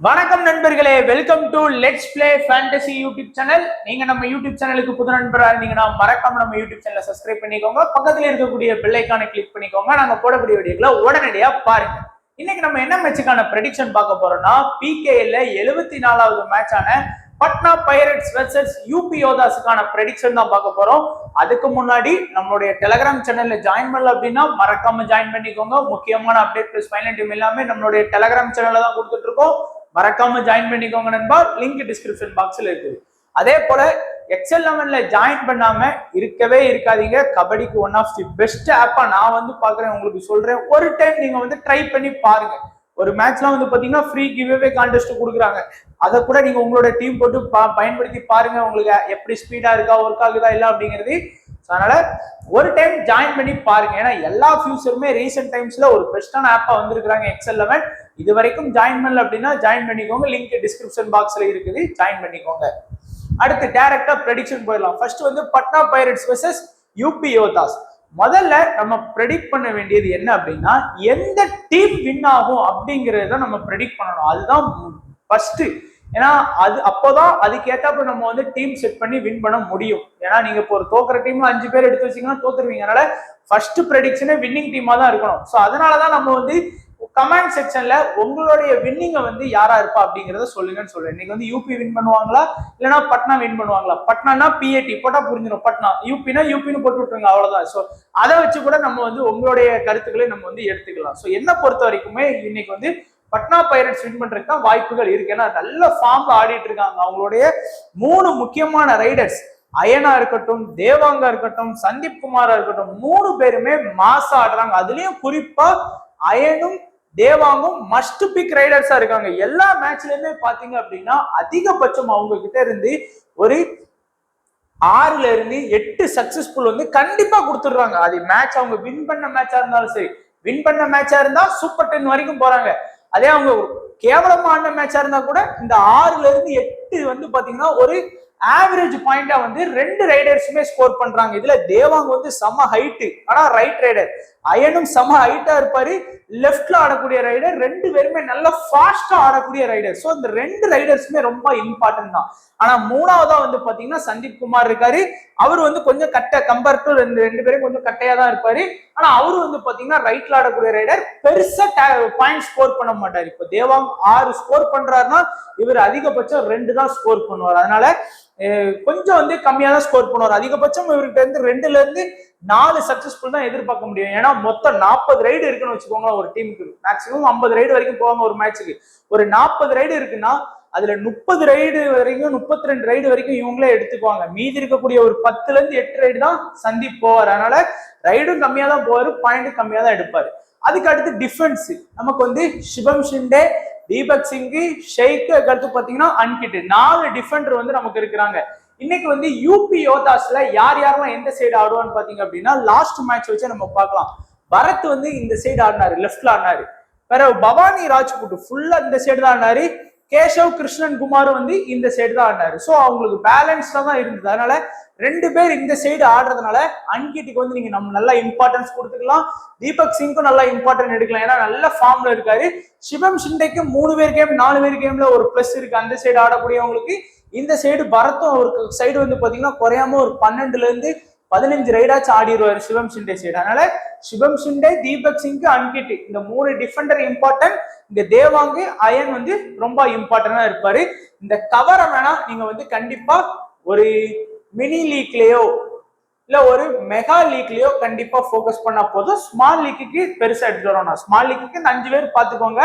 வணக்கம் நண்பர்களே, welcome to let's play fantasy YouTube channel. நீங்க நம்ம யூடியூப் சேனலுக்கு புது நண்பரா இருந்தீங்கன்னா மறக்காம நம்ம யூடியூப் சேனலை சப்ஸ்கிரைப் பண்ணிக்கோங்க. பக்கத்துல இருக்கக்கூடிய பெல் ஐகானை கிளிக் பண்ணிக்கோங்க. நாங்க போடக்கூடிய வீடியோக்களை உடனடியா பாருங்க. இன்னைக்கு நம்ம என்ன மேட்சுக்கான ப்ரெடிக்ஷன் பார்க்க போறோம்னா, பிகேல 74வது மேட்சான பட்னா பைரட்ஸ் வெர்சஸ் யூபி யோதாஸுக்கான ப்ரெடிக்ஷன் தான் பார்க்க போறோம். அதுக்கு முன்னாடி நம்மளுடைய டெலிகிராம் சேனல்ல ஜாயின் பண்ணல அப்படின்னா மறக்காம ஜாயின் பண்ணிக்கோங்க. முக்கியமான அப்டேட் பிளஸ் ஃபைனல் டீம் எல்லாமே நம்மளுடைய டெலிகிராம் சேனல்ல தான் கொடுத்துட்டு இருக்கோம். மறக்காம ஜாயின் பண்ணிக்கோங்க நண்பா. லிங்க் டிஸ்கிரிப்ஷன் பாக்ஸ்ல இருக்கு. அதே போல எக்ஸல் 11ல ஜாயின் பண்ணாம இருக்கவே இருக்காதீங்க. கபடிக்கு ஒன் ஆஃப் தி பெஸ்ட் ஆப்பா நான் பாக்குறேன், உங்களுக்கு சொல்றேன். ஒரு டைம் நீங்க ட்ரை பண்ணி பாருங்க. ஒரு மேட்ச்லாம் பாத்தீங்கன்னா ஃப்ரீ கிவ்அவே கான்டெஸ்ட் கொடுக்குறாங்க. அதை கூட நீங்க உங்களோட டீம் போட்டு பயன்படுத்தி பாருங்க. உங்களுக்கு எப்படி ஸ்பீடா இருக்கா, ஒர்க் ஆகுதா இல்ல அப்படிங்கிறது. அதனால ஒரு டைம் ஜாயின் பண்ணி பாருங்க. ஏன்னா எல்லா ஃபியூச்சருமே ரீசெண்ட் டைம்ஸ்ல ஒரு பெஸ்டான ஆப்பா வந்திருக்காங்க எக்ஸல் 11. இது வரைக்கும் ஜாயின் பண்ணல அப்படின்னா ஜாயின் பண்ணிக்கோங்க. லிங்க் டிஸ்கிரிப்ஷன் பாக்ஸ்ல இருக்குது, ஜாயின் பண்ணிக்கோங்க. அடுத்து டைரக்டா ப்ரெடிக்ஷன் போயிடலாம். First Patna pirates versus UP Yoddhas. முதல்ல நம்ம ப்ரெடிக்ட் பண்ண வேண்டியது என்ன அப்படின்னா, எந்த டீம் வின் ஆகும் அப்படிங்கறத நம்ம ப்ரெடிக்ட் பண்ணணும். அதுதான் ஃபர்ஸ்ட். ஏன்னா அப்போதான் அதுக்கு ஏத்தாப்புல நம்ம டீம் செட் பண்ணி வின் பண்ண முடியும். ஏன்னா நீங்க இப்போ ஒரு தோக்குற டீம்ல 5 பேர் எடுத்து வச்சீங்கன்னா தோத்துருவீங்க. அதனால ஃபர்ஸ்ட் ப்ரெடிக்ஷனே வின்னிங் டீமா தான் இருக்கணும். ஸோ அதனாலதான் நம்ம கமெண்ட் செக்ஷன்ல உங்களுடைய வின்னிங்க யாரா இருப்பா அப்படிங்கறத சொல்லுங்கன்னு சொல்றேன். இன்னைக்கு யூபி வின் பண்ணுவாங்களா இல்லைன்னா பட்னா வின் பண்ணுவாங்களா? பட்னானா பிஏடி போட்டா புரிஞ்சிடும். பட்னா யூபினா யூபின்னு போட்டு விட்டுருங்க, அவ்வளவுதான். ஸோ அதை வச்சு கூட நம்ம உங்களுடைய கருத்துக்களை நம்ம எடுத்துக்கலாம். ஸோ என்ன பொறுத்த வரைக்குமே இன்னைக்கு பட்னா பைரட்ஸ் வின் பண்றதுக்கு தான் வாய்ப்புகள் இருக்கு. ஏன்னா நல்ல ஃபார்ம்ல ஆடிட்டு இருக்காங்க. அவங்களுடைய 3 முக்கியமான ரைடர்ஸ், அயனா இருக்கட்டும், தேவாங்கா இருக்கட்டும், சந்தீப் குமாரா இருக்கட்டும், 3 பேருமே மாசா ஆடுறாங்க. அதுலயும் குறிப்பா அயனும் தேவாங்கும் மஸ்ட் பிக் ரைடர்ஸா இருக்காங்க. எல்லா மேட்ச்லயுமே பாத்தீங்க அப்படின்னா அதிகபட்சம் அவங்க கிட்ட இருந்து ஒரு 6ல இருந்து 8 சக்சஸ்ஃபுல் கண்டிப்பா கொடுத்துடுறாங்க. அது மேட்ச் அவங்க வின் பண்ண மேட்சா இருந்தாலும் சரி, வின் பண்ண மேட்சா இருந்தா சூப்பர் 10 வரைக்கும் போறாங்க. அதே அவங்க கேவலமான மேட்சா இருந்தா கூட இந்த 6ல இருந்து 8 பாத்தீங்கன்னா ஒரு ஆவரேஜ் பாயிண்டா 2 ரைடர்ஸுமே ஸ்கோர் பண்றாங்க. இதுல தேவாங்க செம ஹைட்டு, ஆனா ரைட் ரைடர். அயனும் செம ஹைட்டா இருப்பாரு, லெஃப்ட்ல ஆடக்கூடிய ரைடர். 2 பேருமே நல்ல ஃபாஸ்டா ஆடக்கூடிய ரைடர். ஸோ இந்த 2 ரைடர்ஸுமே ரொம்ப இம்பார்ட்டன்ட் தான். ஆனா மூணாவதா பாத்தீங்கன்னா சந்தீப் குமார் இருக்காரு. அவரு கொஞ்சம் கட்டை, கம்பேர் டு 2 பேரும் கொஞ்சம் கட்டையா தான் இருப்பாரு. ஆனா அவரு பாத்தீங்கன்னா ரைட்ல ஆடக்கூடிய ரைடர். பெருசா பாயிண்ட் ஸ்கோர் பண்ண மாட்டாரு. இப்போ தேவாங் 6 ஸ்கோர் பண்றாருன்னா இவர் அதிகபட்சம் 2 தான் ஸ்கோர் பண்ணுவார். அதனால கொஞ்சம் கம்மியா தான் ஸ்கோர் பண்ணுவார். அதிகபட்சம் இவர்கிட்ட இருந்து 2ல இருந்து 4 சக்சஸ்ஃபுல் தான் எதிர்பார்க்க முடியும். ஏன்னா மொத்தம் 40 ரைடு இருக்குன்னு வச்சுக்கோங்களேன். ஒரு டீமுக்கு மேக்சிமம் 50 ரைடு வரைக்கும் போவாங்க ஒரு மேட்சுக்கு. ஒரு 40 ரைடு இருக்குன்னா அதுல 30 ரைடு வரைக்கும், 32 ரைடு வரைக்கும் இவங்களே எடுத்துக்குவாங்க. மீதி இருக்கக்கூடிய ஒரு 10ல இருந்து 8 ரைடு தான் சந்தீப் போவார். அதனால ரைடும் கம்மியா தான் போவாரு, பாயிண்ட் கம்மியா தான் எடுப்பாரு. அதுக்கு அடுத்து டிஃபென்ஸ் நமக்கு சிவம் ஷிண்டே, தீபக் சிங், ஷெய்க், அடுத்து பாத்தீங்கன்னா அன்கிட், 4 டிஃபெண்டர் நமக்கு இருக்கிறாங்க. இன்னைக்கு யூபி யோதாஸ்ல யார் யாரெல்லாம் எந்த சைடு ஆடுவான்னு பாத்தீங்க அப்படின்னா, லாஸ்ட் மேட்ச் வச்சு நம்ம பார்க்கலாம். பரத் இந்த சைடு ஆடினாரு, லெஃப்ட்ல ஆடினாரு. வேற பவானி ராஜ்புட் ஃபுல்லா இந்த சைடு தான் ஆடினாரு. கேசவ் கிருஷ்ணன் குமார் இந்த சைடு தான் ஆடினாரு. ஸோ அவங்களுக்கு பேலன்ஸ்ல தான் இருந்தது. அதனால 2 பேர் இந்த சைடு ஆடுறதுனால அன்கிட்டுக்கு நீங்க நம்ம நல்லா இம்பார்ட்டன்ஸ் கொடுத்துக்கலாம். தீபக் சிங்க்கும் நல்லா இம்பார்ட்டன்ட் எடுக்கலாம், ஏன்னா நல்ல ஃபார்ம்ல இருக்காரு. சிவம் ஷிண்டேக்கு 3 பேர் கேம் 4 பேர் கேம்ல ஒரு பிளஸ் இருக்கு அந்த சைடு ஆடக்கூடியவங்களுக்கு. இந்த சைடு பரத்தும் ஒரு சைடு பாத்தீங்கன்னா குறையாம ஒரு 12ல இருந்து 15 ரைடாச்சு ஆடிடுவாரு சிவம் ஷிண்டே சைடு. அதனால சிவம் ஷிண்டே, தீபக் சிங், அன்கிட் இந்த 3 டிஃபெண்டர் இம்பார்ட்டன்ட். இந்த தேவாங்கு, அயன் ரொம்ப இம்பார்ட்டன்டா இருப்பாரு. இந்த கவரை வேணா நீங்க கண்டிப்பா ஒரு மினி லீக்லயோ இல்ல ஒரு மெகா லீக்லயோ கண்டிப்பா போக்கஸ் பண்ணா போதும். ஸ்மால் லீக்கு பெருசா எடுத்து வரோம். ஸ்மால் லீக்கு இந்த 5 பேர் பாத்துக்கோங்க.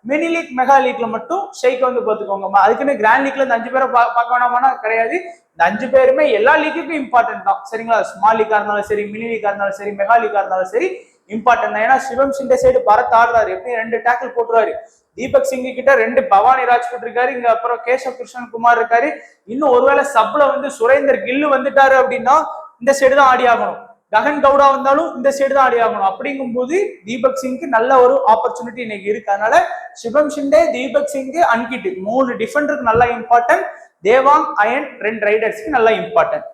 மினி லீக், மெகா லீக்ல மட்டும் ஷெய்க் பாத்துக்கோங்க. அதுக்குன்னு கிராண்ட் லீக்ல இந்த 5 பேரை பார்க்க வேணாமானா கிடையாது. இந்த 5 பேருமே எல்லா லீக்குக்கும் இம்பார்ட்டன்ட் தான், சரிங்களா? ஸ்மால் லீக்கா இருந்தாலும் சரி, மினி லீக்கா இருந்தாலும் சரி, மெகா லீக்கா இருந்தாலும் சரி, இம்பார்ட்டன்ட் தான். ஏன்னா சிவம் ஷிண்டே சைடு பரத் ஆடுறாரு, எப்படி 2 டேக்கிள் போட்டுருவாரு. தீபக் சிங் கிட்ட 2 பவானி ராஜ்புட் இருக்காரு, இங்க அப்புறம் கேசவ் கிருஷ்ணன் குமார் இருக்காரு. இன்னும் ஒருவேளை சப்ல சுரேந்தர் கில்லு வந்துட்டாரு அப்படின்னா இந்த சைடு தான் ஆடி ஆகணும். ககன் கவுடா வந்தாலும் இந்த சைடு தான் ஆடி ஆகணும். அப்படிங்கும் போது தீபக் சிங்க்கு நல்ல ஒரு ஆப்பர்ச்சுனிட்டி இன்னைக்கு இருக்கு. அதனால சிவம் ஷிண்டே, தீபக் சிங், அன்கிட் 3 டிஃபெண்டருக்கு நல்லா இம்பார்ட்டன்ட். தேவாங், அயன் 2 ரைடர்ஸ்க்கு நல்லா இம்பார்ட்டன்ட்.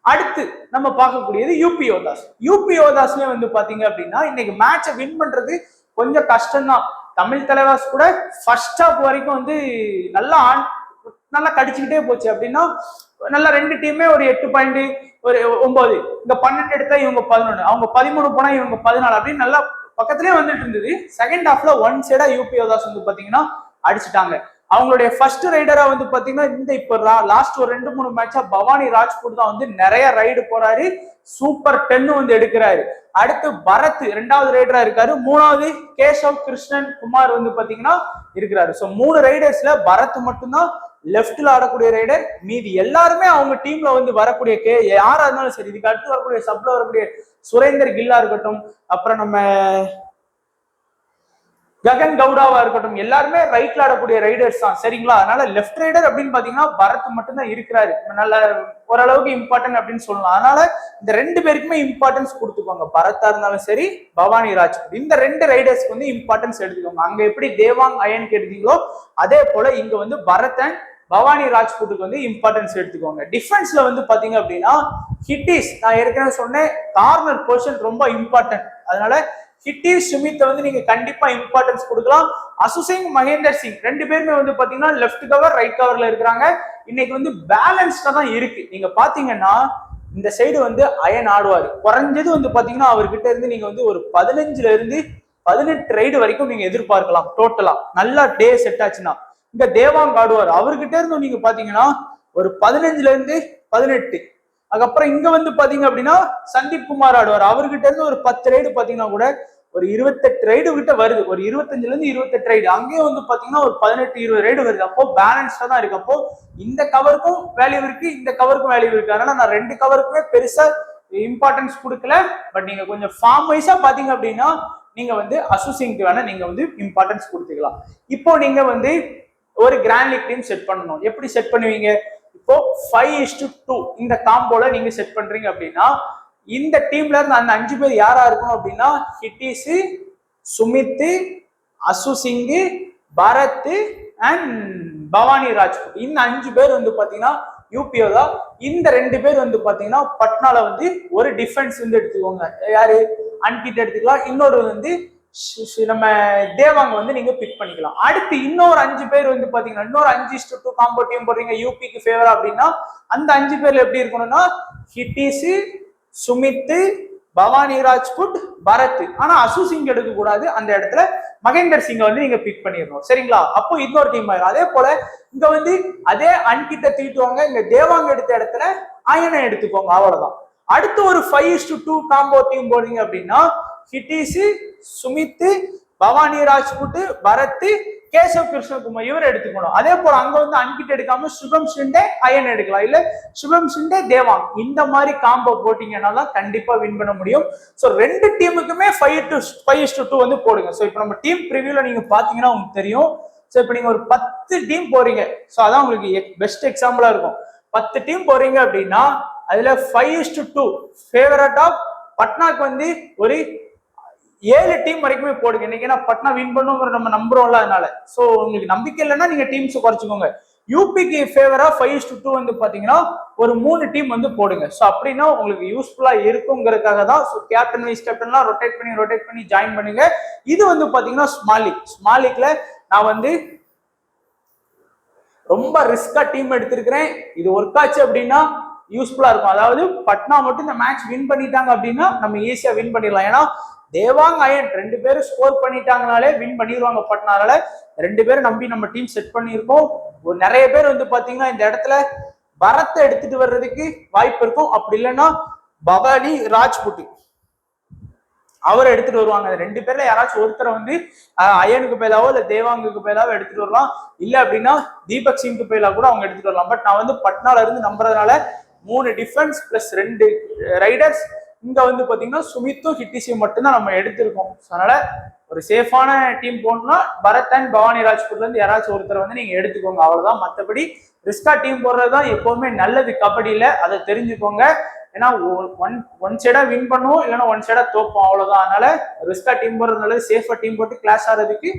அடுத்து நம்ம பார்க்கக்கூடியது யூபி யோதாஸ். யூபி யோதாஸ்ல பாத்தீங்க அப்படின்னா இன்னைக்கு மேட்சை வின் பண்றது கொஞ்சம் கஷ்டம் தான். தமிழ் தலைவாஸ் கூட ஃபர்ஸ்ட் ஹாப் வரைக்கும் வந்து நல்லா கடிச்சுக்கிட்டே போச்சு. அப்படின்னா நல்லா ரெண்டு டீமே ஒரு 8 பாயிண்ட் ஒரு 9, இங்க 12 எடுத்தா இவங்க 11, அவங்க 13 போனா இவங்க 14 அப்படின்னு நல்லா பக்கத்திலே வந்துட்டு இருந்தது. செகண்ட் ஹாஃப்ல ஒன் சைடா யூபி யோதாஸ் வந்து பாத்தீங்கன்னா அடிச்சுட்டாங்க. அவங்களுடைய ஃபர்ஸ்ட் ரைடரா வந்து பாத்தீங்கன்னா இந்த இப்ப லாஸ்ட் ஒரு 2-3 மேட்சா பவானி ராஜ்புட் தான் வந்து நிறைய ரைடு போறாரு, சூப்பர் 10 வந்து எடுக்கிறாரு. அடுத்து பரத் ரெண்டாவது ரைடரா இருக்காரு, மூணாவது கேசவ் கிருஷ்ணன் குமார் வந்து பாத்தீங்கன்னா இருக்கிறாரு. சோ 3 ரைடர்ஸ்ல பரத் மட்டும்தான் லெப்ட்ல ஆடக்கூடிய ரைடர், மீதி எல்லாருமே அவங்க டீம்ல வந்து வரக்கூடிய யாரா இருந்தாலும் சரி. இதுக்கு அடுத்து வரக்கூடிய சப்ல வரக்கூடிய சுரேந்தர் கில்லா இருக்கட்டும், அப்புறம் நம்ம ககன் கவுடாவா இருக்கட்டும், எல்லாருமே ரைட்ல ஆடக்கூடிய ரைடர்ஸ் தான் சரிங்களா. அதனால லெப்ட் ரைடர் அப்படின்னு பாத்தீங்கன்னா பரத் மட்டும்தான் இருக்கிறாரு, நல்ல ஓரளவுக்கு இம்பார்ட்டன்ட் அப்படின்னு சொல்லலாம். அதனால இந்த 2 பேருக்குமே இம்பார்ட்டன்ஸ் கொடுத்துக்கோங்க. பரத்தா இருந்தாலும் சரி, பவானி ராஜ்புட், இந்த 2 ரைடர்ஸ்க்கு வந்து இம்பார்ட்டன்ஸ் எடுத்துக்கோங்க. அங்க எப்படி தேவாங் அயனுக்கு எடுத்தீங்களோ அதே போல இங்க வந்து பரத் அண்ட் பவானி ராஜ்புட்டுக்கு வந்து இம்பார்ட்டன்ஸ் எடுத்துக்கோங்க. டிஃபென்ஸ்ல வந்து பாத்தீங்க அப்படின்னா ஹிட்டிஸ், நான் ஏற்கனவே சொன்னேன் கார்னர் பொசிஷன் ரொம்ப இம்பார்ட்டன்ட். அதனால ஹிட்டிஸ் சுமித் வந்து நீங்க கண்டிப்பா இம்பார்ட்டன்ஸ் கொடுக்கலாம். அசுசிங் மகேந்தர் சிங் 2 பேருமே வந்து பாத்தீங்கன்னா லெஃப்ட் கவர் ரைட் கவர்ல இருக்கிறாங்க. இன்னைக்கு வந்து பேலன்ஸ்டா தான் இருக்கு. நீங்க பாத்தீங்கன்னா இந்த சைடு வந்து அயன் ஆடுவாரு, குறைஞ்சது வந்து பாத்தீங்கன்னா அவர்கிட்ட இருந்து நீங்க வந்து ஒரு 15ல இருந்து 18 ரைடு வரைக்கும் நீங்க எதிர்பார்க்கலாம். டோட்டலா நல்லா டே செட் ஆச்சுன்னா. இங்க தேவாங் ஆடுவார், அவர்கிட்ட இருந்து நீங்க பாத்தீங்கன்னா ஒரு 15ல இருந்து 18. அதுக்கப்புறம் இங்க வந்து பாத்தீங்க அப்படின்னா சந்தீப் குமார் ஆடுவார், அவர்கிட்ட இருந்து ஒரு 10 ரைடு பாத்தீங்கன்னா கூட ஒரு 28 ரைடு கிட்ட வருது, ஒரு 25ல இருந்து 28 ரைடு. அங்கேயும் வந்து பாத்தீங்கன்னா ஒரு 18-20 ரைடு வருது. அப்போ பேலன்ஸ்டா தான் இருக்கு. அப்போ இந்த கவருக்கும் வேல்யூ இருக்கு, இந்த கவருக்கும் வேல்யூ இருக்கு. அதனால நான் 2 கவருக்குமே பெருசா இம்பார்ட்டன்ஸ் கொடுக்கல. பட் நீங்க கொஞ்சம் ஃபார்ம் வைஸா பாத்தீங்க அப்படின்னா நீங்க வந்து அசுசிங்க்கு வேணா நீங்க வந்து இம்பார்ட்டன்ஸ் கொடுத்துக்கலாம். இப்போ நீங்க வந்து ஒரு கிராண்ட் லீக் டீம் செட் பண்ணணும். எப்படி செட் பண்ணுவீங்க? இப்போ 5:2 இந்த காம்போல நீங்க செட் பண்றீங்க அப்படின்னா இந்த டீம்ல இருந்து அந்த 5 பேர் யாரா இருக்கணும் அப்படின்னா ஹிட்டிஸ், சுமித், அசுசிங், பரத் அண்ட் பவானி ராஜ்புட், இந்த 5 பேர் வந்து பாத்தீங்கன்னா யூபிஓ தான். இந்த 2 பேர் வந்து பாத்தீங்கன்னா பட்னால வந்து ஒரு டிஃபென்ஸ் வந்து எடுத்துக்கோங்க. யாரு? அன்கிட் எடுத்துக்கலாம். இன்னொரு வந்து நம்ம தேவாங்க வந்து நீங்க பிக் பண்ணிக்கலாம். அடுத்து இன்னொரு 5 பேர் வந்து பாத்தீங்கன்னா இன்னொரு 5:2 காம்போ டீம் போடுறீங்க யூபிக்கு ஃபேவரா அப்படின்னா அந்த 5 பேர்ல எப்படி இருக்கணும்னா ஹிட்டிஸ், சுமித், பவானி ராஜ்புட், பரத். ஆனா அசுசிங் எடுக்க கூடாது, அந்த இடத்துல மகேந்தர் சிங்கை வந்து நீங்க பிக் பண்ணிடணும் சரிங்களா. அப்போ இன்னொரு டீம் ஆயிடும். அதே போல இங்க வந்து அதே அன்கிட்ட தீட்டுவாங்க, இங்க தேவாங்க எடுத்த இடத்துல அயனை எடுத்துக்கோங்க, அவ்வளவுதான். அடுத்து ஒரு 5:2 காம்போ டீம் போடுறீங்க அப்படின்னா ஹிட்டிஸ், சுமித், பவானி ராஜ்புட், பரத், கேசவ் கிருஷ்ணகுமார் இவர் எடுத்துக்கணும். அதே போல அங்க வந்து அன்கிட் எடுக்காம சுபம் ஷிண்டே அயன் எடுக்கலாம், இல்ல சுபம் ஷிண்டே தேவாங், இந்த மாதிரி காம்போ போட்டீங்கன்னா தான் கண்டிப்பா வின் பண்ண முடியும். சோ 2 டீமுக்குமே 5:2 வந்து போடுங்க. சோ இப்போ நம்ம டீம் ப்ரிவியூல நீங்க பாத்தீங்கன்னா உங்களுக்கு தெரியும். சோ இப்போ நீங்க ஒரு 10 டீம் போறீங்க, சோ அதான் உங்களுக்கு பெஸ்ட் எக்ஸாம்பிளா இருக்கும். 10 டீம் போறீங்க அப்படின்னா அதுல 5:2 ஃபேவரட் ஆஃப் பட்னாக்கு வந்து ஒரு 7 டீம் வரைக்குமே போடுங்க. இன்னைக்கு ஏன்னா பட்னா வின் பண்ணுங்கிற நம்ம நம்புறோம்ல, அதனால. சோ உங்களுக்கு நம்பிக்கை இல்லைன்னா நீங்க டீம்ஸ் குறைச்சிக்கோங்க. யூபிக்கு ஃபேவரா 5:2 வந்து பாத்தீங்கன்னா ஒரு 3 டீம் வந்து போடுங்க. சோ அப்படின்னா உங்களுக்கு யூஸ்ஃபுல்லா இருக்குங்கிறதுக்காக தான். ஸோ கேப்டன் வைஸ் கேப்டன்லாம் ரொட்டேட் பண்ணி ஜாயின் பண்ணுங்க. இது வந்து பாத்தீங்கன்னா ஸ்மால் லீக்ல நான் வந்து ரொம்ப ரிஸ்கா டீம் எடுத்திருக்கிறேன். இது ஒர்க் ஆச்சு அப்படின்னா யூஸ்ஃபுல்லா இருக்கும். அதாவது பட்னா மட்டும் இந்த மேட்ச் வின் பண்ணிட்டாங்க அப்படின்னா நம்ம ஈஸியா வின் பண்ணிடலாம். ஏன்னா தேவாங் அயன் 2 பேரும் ஸ்கோர் பண்ணிட்டாங்கனாலே வின் பண்ணிடுவாங்க பட்னால. 2 பேரும் நம்பி நம்ம டீம் செட் பண்ணியிருக்கோம். ஒரு நிறைய பேர் வந்து பாத்தீங்கன்னா இந்த இடத்துல பரத்தை எடுத்துட்டு வர்றதுக்கு வாய்ப்பு இருக்கும். அப்படி இல்லைன்னா பவானி ராஜ்புட் அவரை எடுத்துட்டு வருவாங்க. 2 பேர்ல யாராச்சும் ஒருத்தரை வந்து அயனுக்கு பேலாவோ இல்ல தேவாங்குக்கு பேலாவோ எடுத்துட்டு வரலாம். இல்ல அப்படின்னா தீபக் சிங்க்கு பேலா கூட அவங்க எடுத்துட்டு வரலாம். பட் நான் வந்து பட்னால இருந்து நம்புறதுனால 3 டிஃபென்ஸ் பிளஸ் 2 ரைடர்ஸ், இங்க வந்து பாத்தீங்கன்னா சுமித்தும் ஹிட்டிஸையும் மட்டும்தான் நம்ம எடுத்திருக்கோம். அதனால ஒரு சேஃபான டீம் போடணும்னா பரத் அண்ட் பவானி ராஜ்புட்ல இருந்து யாராச்சும் ஒருத்தர் வந்து நீங்க எடுத்துக்கோங்க, அவ்வளவுதான். மற்றபடி ரிஸ்கா டீம் போடுறதுதான் எப்பவுமே நல்லது கபடியில, அதை தெரிஞ்சுக்கோங்க. ஏன்னா ஒன் சைடா வின் பண்ணுவோம், இல்லைன்னா ஒன் சைடா தோப்போம், அவ்வளவுதான். அதனால ரிஸ்கா டீம் போடுறது நல்லது. சேஃபா டீம் போட்டு கிளாஸ் ஆறதுக்கு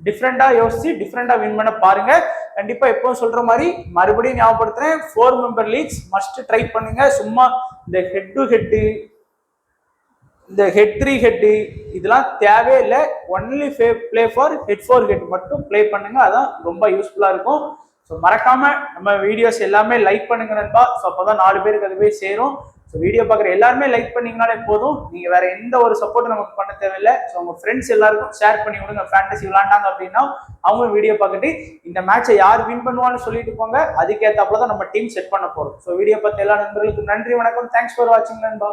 டிஃப்ரெண்டா யோசிச்சு டிஃப்ரெண்டா வின் பண்ண பாருங்க. கண்டிப்பா எப்பவும் சொல்ற மாதிரி மறுபடியும் ஞாபகப்படுத்துறேன், 4 மெம்பர் லீக்ஸ் மஸ்ட் ட்ரை பண்ணுங்க. சும்மா இந்த ஹெட் டு ஹெட் இந்த ஹெட் 3 ஹெட் இதெல்லாம் தேவையே இல்லை. ஒன்லி ப்ளே ஃபார் ஹெட் மட்டும் ப்ளே பண்ணுங்க, அதான் ரொம்ப யூஸ்ஃபுல்லா இருக்கும். ஸோ மறக்காம நம்ம வீடியோஸ் எல்லாமே லைக் பண்ணுங்க நண்பா. ஸோ அப்போதான் 4 பேருக்கு அது போய் சேரும். ஸோ வீடியோ பார்க்குற எல்லாருமே லைக் பண்ணீங்கனாலே போதும், நீங்க வேற எந்த ஒரு சப்போர்ட்டும் நமக்கு பண்ண தேவையில்லை. ஸோ உங்க ஃப்ரெண்ட்ஸ் எல்லாருக்கும் ஷேர் பண்ணி விடுங்க. ஃபேண்டசி விளாண்டாங்க அப்படின்னா அவங்க வீடியோ பார்த்துட்டு இந்த மேட்சை யார் வின் பண்ணுவான்னு சொல்லிட்டு போங்க, அதுக்கேற்றாப்புல தான் நம்ம டீம் செட் பண்ண போறோம். ஸோ வீடியோ பார்த்த எல்லா நண்பர்களுக்கும் நன்றி, வணக்கம். தேங்க்ஸ் ஃபார் வாட்சிங் நண்பா.